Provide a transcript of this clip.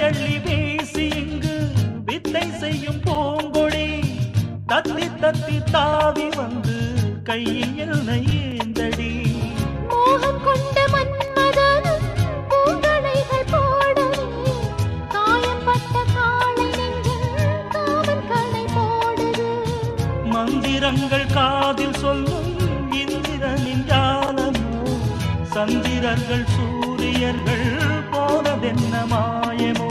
அள்ளி வீசி இங்கு வித்தை செய்யும் பூங்கொடி தத்தி தத்தி தாவி வந்து கையில் என்னை ஏந்தடி. மோகம் கொண்ட மன்மதனும் பூங்களைகள் போடவே காயம்பட்ட காளை நெஞ்சில் காமன் கடை போடுது. மந்திரங்கள் காதில் சொல்லும் இந்திரனின் ஜாலமோ சந்திரர்கள் சூரியர்கள் போனதென்ன மாயமோ.